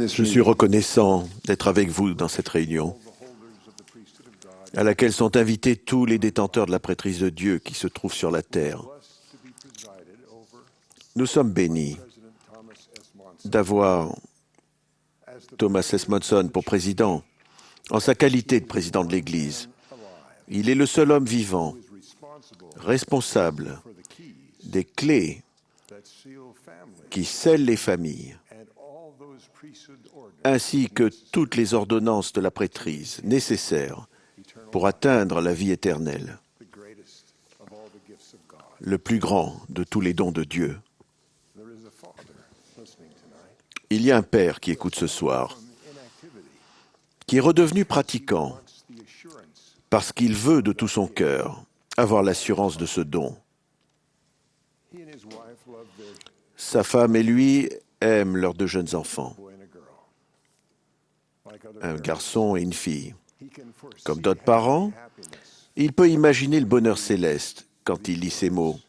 Je suis reconnaissant d'être avec vous dans cette réunion, à laquelle sont invités tous les détenteurs de la prêtrise de Dieu qui se trouvent sur la terre. Nous sommes bénis d'avoir Thomas S. Monson pour président, en sa qualité de président de l'Église. Il est le seul homme vivant, responsable des clés qui scellent les familles, ainsi que toutes les ordonnances de la prêtrise nécessaires pour atteindre la vie éternelle, le plus grand de tous les dons de Dieu. Il y a un père qui écoute ce soir, qui est redevenu pratiquant parce qu'il veut de tout son cœur avoir l'assurance de ce don. Sa femme et lui aiment leurs deux jeunes enfants, un garçon et une fille. Comme d'autres parents, il peut imaginer le bonheur céleste quand il lit ces mots.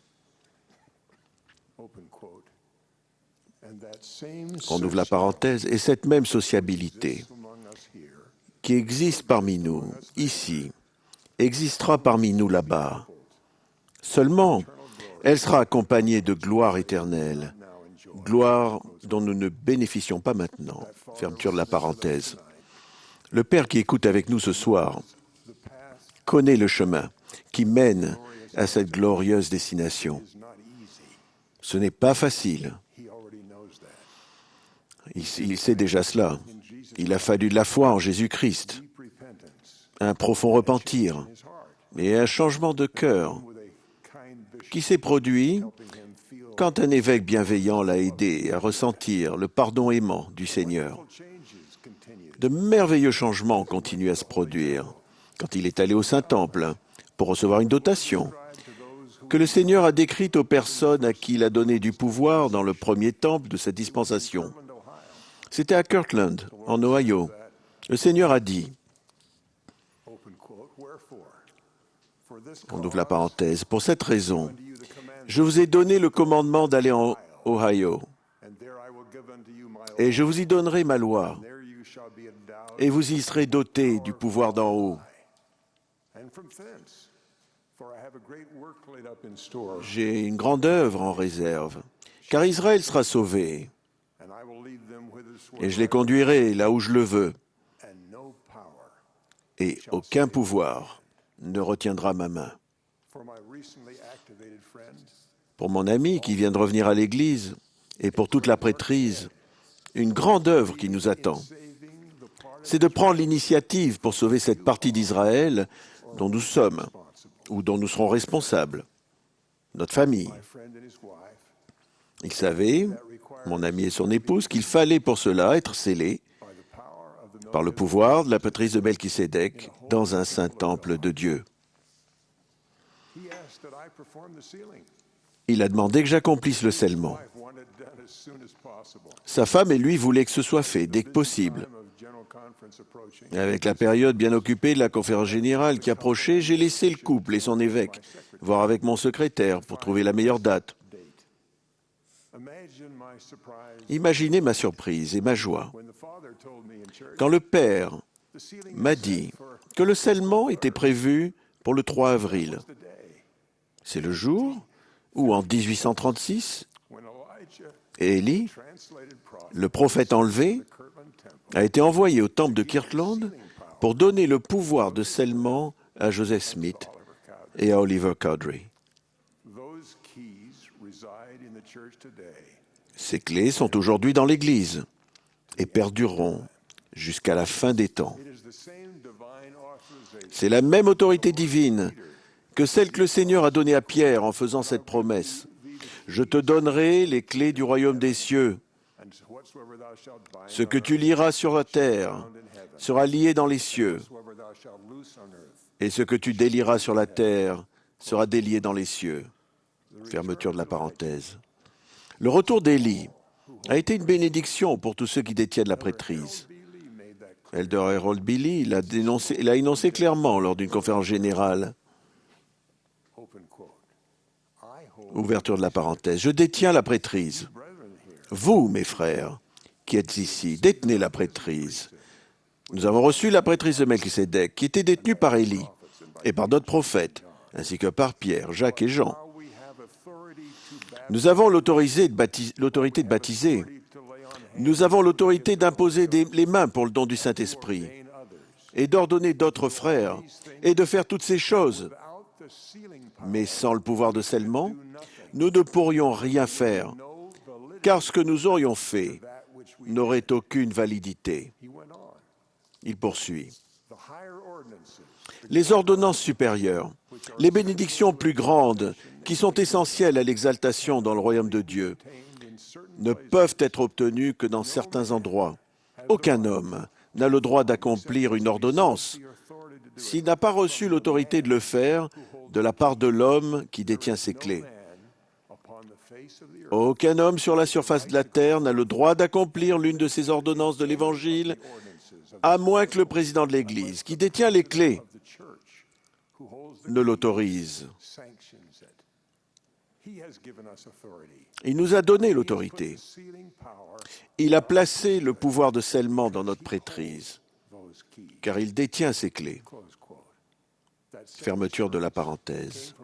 On ouvre la parenthèse, et cette même sociabilité qui existe parmi nous, ici, existera parmi nous là-bas. Seulement, elle sera accompagnée de gloire éternelle, gloire dont nous ne bénéficions pas maintenant. Fermeture de la parenthèse. Le Père qui écoute avec nous ce soir connaît le chemin qui mène à cette glorieuse destination. Ce n'est pas facile. Il sait déjà cela. Il a fallu de la foi en Jésus-Christ, un profond repentir et un changement de cœur qui s'est produit quand un évêque bienveillant l'a aidé à ressentir le pardon aimant du Seigneur. De merveilleux changements continuent à se produire quand il est allé au Saint-Temple pour recevoir une dotation que le Seigneur a décrite aux personnes à qui il a donné du pouvoir dans le premier temple de cette dispensation. C'était à Kirtland, en Ohio. Le Seigneur a dit, on ouvre la parenthèse, pour cette raison, je vous ai donné le commandement d'aller en Ohio, et je vous y donnerai ma loi, et vous y serez dotés du pouvoir d'en haut. J'ai une grande œuvre en réserve, car Israël sera sauvé, et je les conduirai là où je le veux, et aucun pouvoir ne retiendra ma main. Pour mon ami qui vient de revenir à l'Église, et pour toute la prêtrise, une grande œuvre qui nous attend, c'est de prendre l'initiative pour sauver cette partie d'Israël dont nous sommes, ou dont nous serons responsables, notre famille. Il savait, mon ami et son épouse, qu'il fallait pour cela être scellé par le pouvoir de la prêtrise de Melchisédek dans un saint temple de Dieu. Il a demandé que j'accomplisse le scellement. Sa femme et lui voulaient que ce soit fait dès que possible. Et avec la période bien occupée de la conférence générale qui approchait, j'ai laissé le couple et son évêque voir avec mon secrétaire pour trouver la meilleure date. Imaginez ma surprise et ma joie quand le père m'a dit que le scellement était prévu pour le 3 avril. C'est le jour où, en 1836, Élie, le prophète enlevé, a été envoyé au temple de Kirtland pour donner le pouvoir de scellement à Joseph Smith et à Oliver Cowdery. Ces clés sont aujourd'hui dans l'Église et perdureront jusqu'à la fin des temps. C'est la même autorité divine que celle que le Seigneur a donnée à Pierre en faisant cette promesse. « Je te donnerai les clés du royaume des cieux. Ce que tu lieras sur la terre sera lié dans les cieux, et ce que tu délieras sur la terre sera délié dans les cieux. » Fermeture de la parenthèse. Le retour d'Élie a été une bénédiction pour tous ceux qui détiennent la prêtrise. Elder Harold Billy l'a énoncé clairement lors d'une conférence générale. Ouverture de la parenthèse. Je détiens la prêtrise. Vous, mes frères, qui êtes ici, détenez la prêtrise. Nous avons reçu la prêtrise de Melchisédek, qui était détenue par Élie et par d'autres prophètes, ainsi que par Pierre, Jacques et Jean. Nous avons l'autorité de baptiser. Nous avons l'autorité d'imposer les mains pour le don du Saint-Esprit et d'ordonner d'autres frères et de faire toutes ces choses. Mais sans le pouvoir de scellement, nous ne pourrions rien faire, car ce que nous aurions fait n'aurait aucune validité. Il poursuit. Les ordonnances supérieures, les bénédictions plus grandes, qui sont essentielles à l'exaltation dans le royaume de Dieu, ne peuvent être obtenues que dans certains endroits. Aucun homme n'a le droit d'accomplir une ordonnance s'il n'a pas reçu l'autorité de le faire de la part de l'homme qui détient ses clés. Aucun homme sur la surface de la terre n'a le droit d'accomplir l'une de ces ordonnances de l'Évangile, à moins que le président de l'Église, qui détient les clés, ne l'autorise. Il nous a donné l'autorité. Il a placé le pouvoir de scellement dans notre prêtrise, car il détient ces clés. Fermeture de la parenthèse.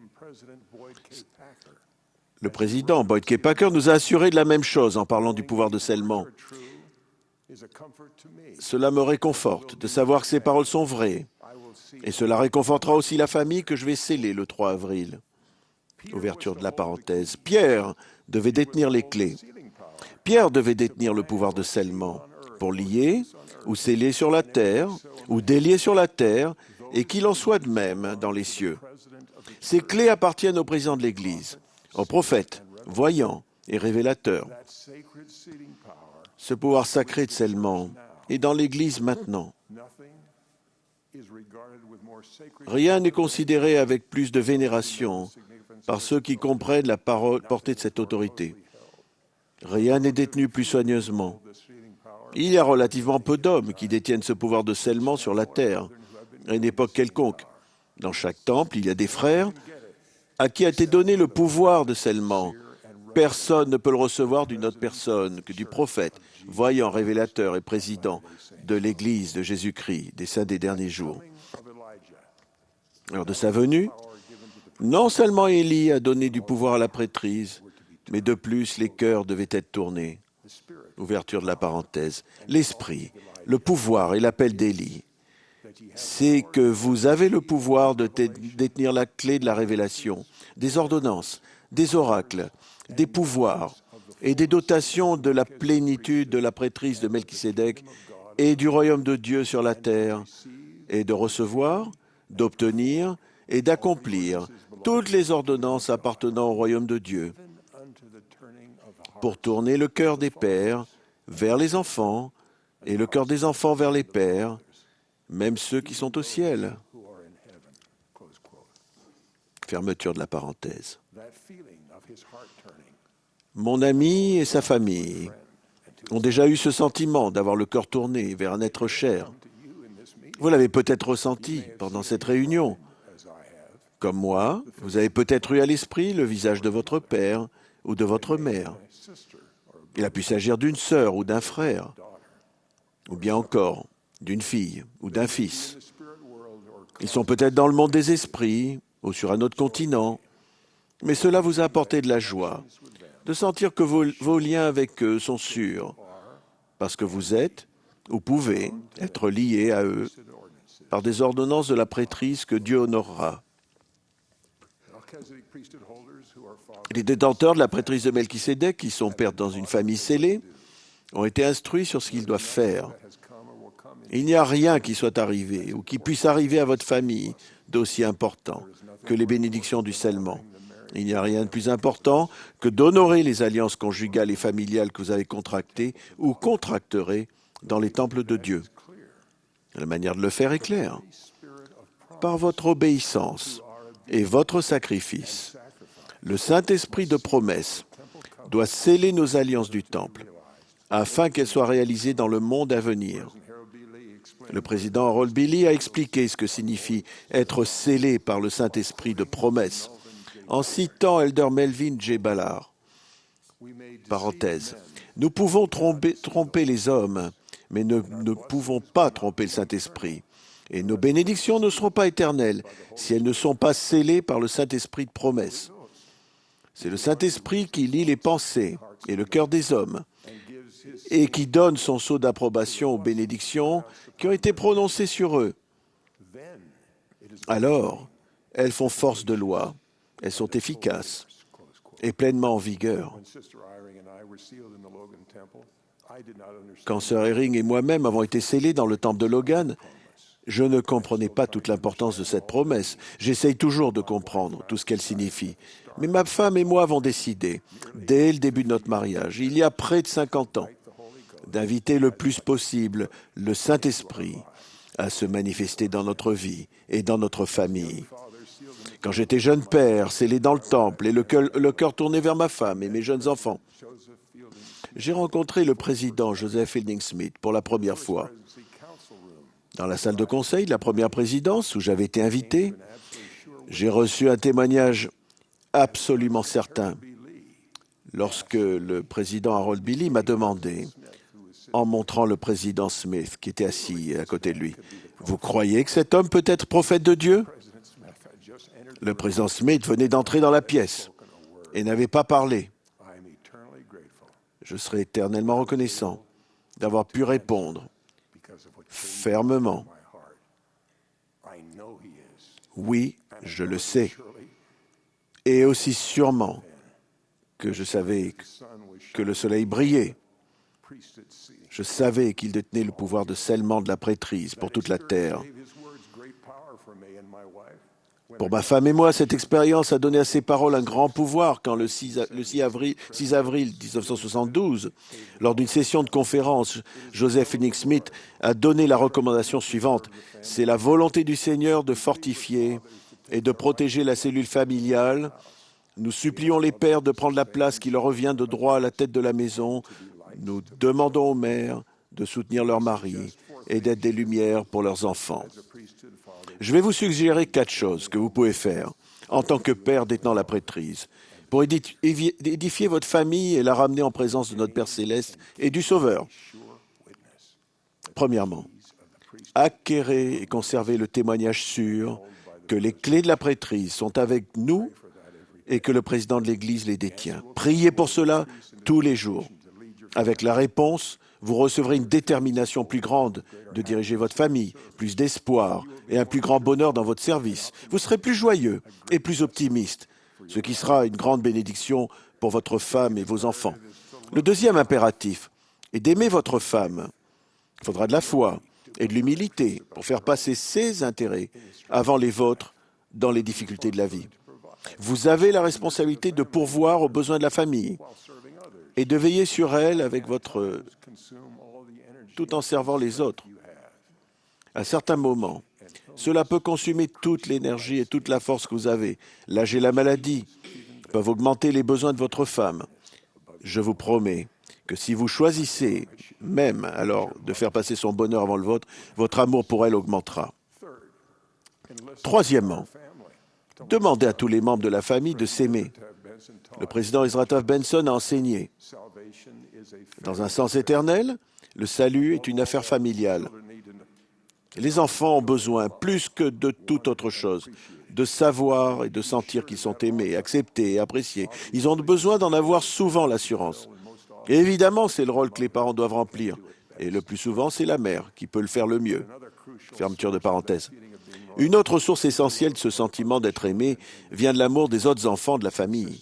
Le président Boyd K. Packer nous a assuré de la même chose en parlant du pouvoir de scellement. Cela me réconforte de savoir que ces paroles sont vraies, et cela réconfortera aussi la famille que je vais sceller le 3 avril. Ouverture de la parenthèse. Pierre devait détenir les clés. Pierre devait détenir le pouvoir de scellement pour lier ou sceller sur la terre ou délier sur la terre, et qu'il en soit de même dans les cieux. Ces clés appartiennent au président de l'Église, aux prophètes, voyants et révélateurs. Ce pouvoir sacré de scellement est dans l'Église maintenant. Rien n'est considéré avec plus de vénération par ceux qui comprennent la portée de cette autorité. Rien n'est détenu plus soigneusement. Il y a relativement peu d'hommes qui détiennent ce pouvoir de scellement sur la terre, à une époque quelconque. Dans chaque temple, il y a des frères à qui a été donné le pouvoir de scellement. Personne ne peut le recevoir d'une autre personne que du prophète, voyant, révélateur et président de l'Église de Jésus-Christ, des saints des derniers jours. Lors de sa venue, non seulement Élie a donné du pouvoir à la prêtrise, mais de plus les cœurs devaient être tournés. Ouverture de la parenthèse. L'esprit, le pouvoir et l'appel d'Élie, c'est que vous avez le pouvoir de détenir la clé de la révélation, des ordonnances, des oracles, des pouvoirs et des dotations de la plénitude de la prêtrise de Melchisédek et du royaume de Dieu sur la terre, et de recevoir, d'obtenir et d'accomplir toutes les ordonnances appartenant au royaume de Dieu, pour tourner le cœur des pères vers les enfants et le cœur des enfants vers les pères, même ceux qui sont au ciel. Fermeture de la parenthèse. Mon ami et sa famille ont déjà eu ce sentiment d'avoir le cœur tourné vers un être cher. Vous l'avez peut-être ressenti pendant cette réunion. Comme moi, vous avez peut-être eu à l'esprit le visage de votre père ou de votre mère. Il a pu s'agir d'une sœur ou d'un frère, ou bien encore d'une fille ou d'un fils. Ils sont peut-être dans le monde des esprits ou sur un autre continent, mais cela vous a apporté de la joie, de sentir que vos liens avec eux sont sûrs, parce que vous êtes ou pouvez être liés à eux par des ordonnances de la prêtrise que Dieu honorera. Les détenteurs de la prêtrise de Melchisédek, qui sont pères dans une famille scellée, ont été instruits sur ce qu'ils doivent faire. Il n'y a rien qui soit arrivé ou qui puisse arriver à votre famille d'aussi important que les bénédictions du scellement. Il n'y a rien de plus important que d'honorer les alliances conjugales et familiales que vous avez contractées ou contracterez dans les temples de Dieu. La manière de le faire est claire. Par votre obéissance et votre sacrifice, le Saint-Esprit de promesse doit sceller nos alliances du temple afin qu'elles soient réalisées dans le monde à venir. Le président Harold Billy a expliqué ce que signifie être scellé par le Saint-Esprit de promesse en citant Elder Melvin J. Ballard. Parenthèse. Nous pouvons tromper les hommes, mais ne pouvons pas tromper le Saint-Esprit. Et nos bénédictions ne seront pas éternelles si elles ne sont pas scellées par le Saint-Esprit de promesse. C'est le Saint-Esprit qui lit les pensées et le cœur des hommes et qui donne son sceau d'approbation aux bénédictions qui ont été prononcées sur eux. Alors, elles font force de loi, elles sont efficaces et pleinement en vigueur. Quand Sœur Eyring et moi-même avons été scellés dans le temple de Logan, je ne comprenais pas toute l'importance de cette promesse. J'essaye toujours de comprendre tout ce qu'elle signifie. Mais ma femme et moi avons décidé, dès le début de notre mariage, il y a près de 50 ans, d'inviter le plus possible le Saint-Esprit à se manifester dans notre vie et dans notre famille. Quand j'étais jeune père, scellé dans le temple et le cœur tourné vers ma femme et mes jeunes enfants, j'ai rencontré le président Joseph Fielding Smith pour la première fois. Dans la salle de conseil de la première présidence où j'avais été invité, j'ai reçu un témoignage absolument certain lorsque le président Harold Billy m'a demandé, en montrant le président Smith qui était assis à côté de lui, « Vous croyez que cet homme peut être prophète de Dieu ?» Le président Smith venait d'entrer dans la pièce et n'avait pas parlé. Je serai éternellement reconnaissant d'avoir pu répondre fermement. Oui, je le sais. Et aussi sûrement que je savais que le soleil brillait. Je savais qu'il détenait le pouvoir de scellement de la prêtrise pour toute la terre. Pour ma femme et moi, cette expérience a donné à ces paroles un grand pouvoir quand le 6 avril 1972, lors d'une session de conférence, Joseph Fielding Smith a donné la recommandation suivante. C'est la volonté du Seigneur de fortifier et de protéger la cellule familiale. Nous supplions les pères de prendre la place qui leur revient de droit à la tête de la maison. Nous demandons aux mères de soutenir leurs maris et d'être des lumières pour leurs enfants. Je vais vous suggérer 4 choses que vous pouvez faire en tant que père détenant la prêtrise pour édifier votre famille et la ramener en présence de notre Père Céleste et du Sauveur. Premièrement, acquérez et conservez le témoignage sûr que les clés de la prêtrise sont avec nous et que le président de l'Église les détient. Priez pour cela tous les jours. Avec la réponse, vous recevrez une détermination plus grande de diriger votre famille, plus d'espoir et un plus grand bonheur dans votre service. Vous serez plus joyeux et plus optimiste, ce qui sera une grande bénédiction pour votre femme et vos enfants. Le deuxième impératif est d'aimer votre femme. Il faudra de la foi et de l'humilité pour faire passer ses intérêts avant les vôtres dans les difficultés de la vie. Vous avez la responsabilité de pourvoir aux besoins de la famille et de veiller sur elle avec tout en servant les autres. À certains moments, cela peut consumer toute l'énergie et toute la force que vous avez. L'âge et la maladie peuvent augmenter les besoins de votre femme. Je vous promets que si vous choisissez, même alors, de faire passer son bonheur avant le vôtre, votre amour pour elle augmentera. Troisièmement, demandez à tous les membres de la famille de s'aimer. Le président Ezra Taft Benson a enseigné. Dans un sens éternel, le salut est une affaire familiale. Les enfants ont besoin, plus que de toute autre chose, de savoir et de sentir qu'ils sont aimés, acceptés et appréciés. Ils ont besoin d'en avoir souvent l'assurance. Et évidemment, c'est le rôle que les parents doivent remplir. Et le plus souvent, c'est la mère qui peut le faire le mieux. Fermeture de parenthèse. Une autre source essentielle de ce sentiment d'être aimé vient de l'amour des autres enfants de la famille.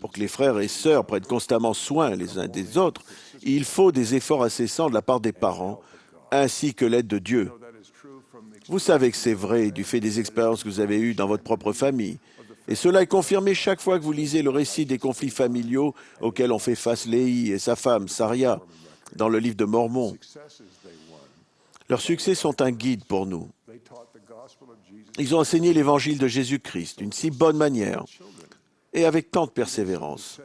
Pour que les frères et sœurs prennent constamment soin les uns des autres, il faut des efforts incessants de la part des parents, ainsi que l'aide de Dieu. Vous savez que c'est vrai du fait des expériences que vous avez eues dans votre propre famille. Et cela est confirmé chaque fois que vous lisez le récit des conflits familiaux auxquels ont fait face Léhi et sa femme, Saria, dans le livre de Mormon. Leurs succès sont un guide pour nous. Ils ont enseigné l'évangile de Jésus-Christ d'une si bonne manière et avec tant de persévérance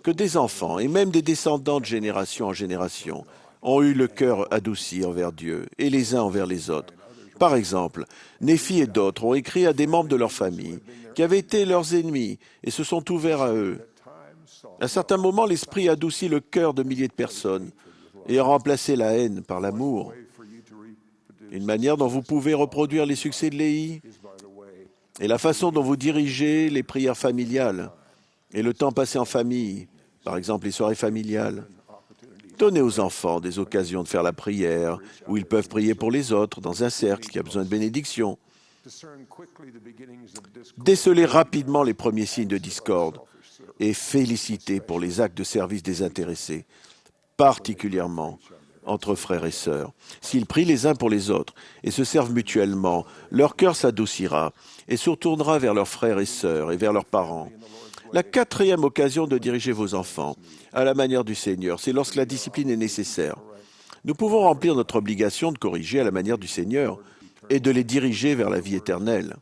que des enfants et même des descendants de génération en génération ont eu le cœur adouci envers Dieu et les uns envers les autres. Par exemple, Néphi et d'autres ont écrit à des membres de leur famille qui avaient été leurs ennemis et se sont ouverts à eux. À un certain moment, l'Esprit adoucit le cœur de milliers de personnes et a remplacé la haine par l'amour. Une manière dont vous pouvez reproduire les succès de Léhi et la façon dont vous dirigez les prières familiales et le temps passé en famille, par exemple les soirées familiales. Donnez aux enfants des occasions de faire la prière, où ils peuvent prier pour les autres dans un cercle qui a besoin de bénédiction. Décelez rapidement les premiers signes de discorde et félicitez pour les actes de service désintéressés, particulièrement entre frères et sœurs. S'ils prient les uns pour les autres et se servent mutuellement, leur cœur s'adoucira et se retournera vers leurs frères et sœurs et vers leurs parents. La quatrième occasion de diriger vos enfants à la manière du Seigneur, c'est lorsque la discipline est nécessaire. Nous pouvons remplir notre obligation de corriger à la manière du Seigneur et de les diriger vers la vie éternelle.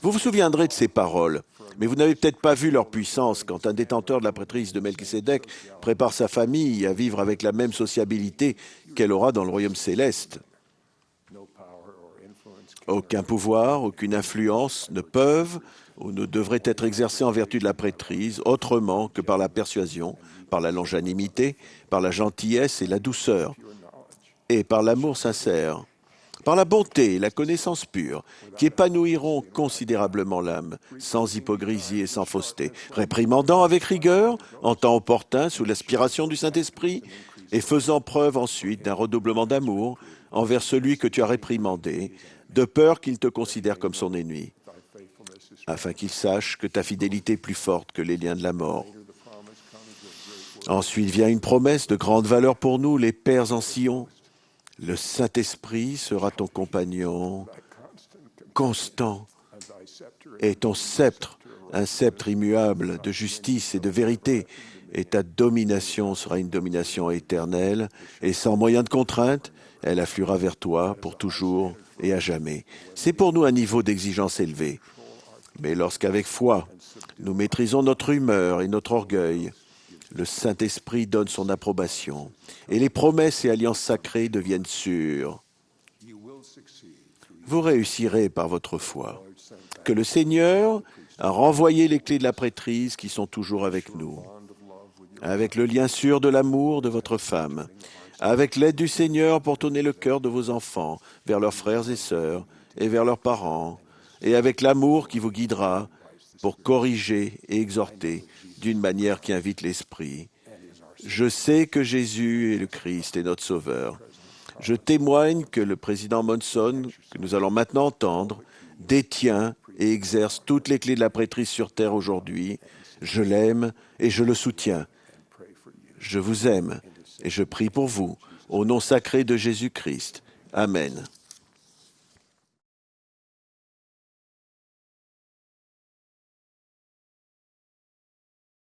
Vous vous souviendrez de ces paroles, mais vous n'avez peut-être pas vu leur puissance quand un détenteur de la prêtrise de Melchisédek prépare sa famille à vivre avec la même sociabilité qu'elle aura dans le royaume céleste. Aucun pouvoir, aucune influence ne peuvent ou ne devraient être exercés en vertu de la prêtrise autrement que par la persuasion, par la longanimité, par la gentillesse et la douceur, et par l'amour sincère, par la bonté et la connaissance pure, qui épanouiront considérablement l'âme, sans hypocrisie et sans fausseté, réprimandant avec rigueur, en temps opportun, sous l'aspiration du Saint-Esprit, et faisant preuve ensuite d'un redoublement d'amour envers celui que tu as réprimandé, de peur qu'il te considère comme son ennemi, afin qu'il sache que ta fidélité est plus forte que les liens de la mort. Ensuite vient une promesse de grande valeur pour nous, les pères en Sion. Le Saint-Esprit sera ton compagnon constant et ton sceptre, un sceptre immuable de justice et de vérité, et ta domination sera une domination éternelle, et sans moyen de contrainte, elle affluera vers toi pour toujours et à jamais. C'est pour nous un niveau d'exigence élevé. Mais lorsqu'avec foi, nous maîtrisons notre humeur et notre orgueil, le Saint-Esprit donne son approbation et les promesses et alliances sacrées deviennent sûres. Vous réussirez par votre foi. Que le Seigneur a renvoyé les clés de la prêtrise qui sont toujours avec nous, avec le lien sûr de l'amour de votre femme, avec l'aide du Seigneur pour tourner le cœur de vos enfants vers leurs frères et sœurs et vers leurs parents, et avec l'amour qui vous guidera pour corriger et exhorter d'une manière qui invite l'Esprit. Je sais que Jésus est le Christ et notre Sauveur. Je témoigne que le président Monson, que nous allons maintenant entendre, détient et exerce toutes les clés de la prêtrise sur terre aujourd'hui. Je l'aime et je le soutiens. Je vous aime et je prie pour vous, au nom sacré de Jésus-Christ. Amen.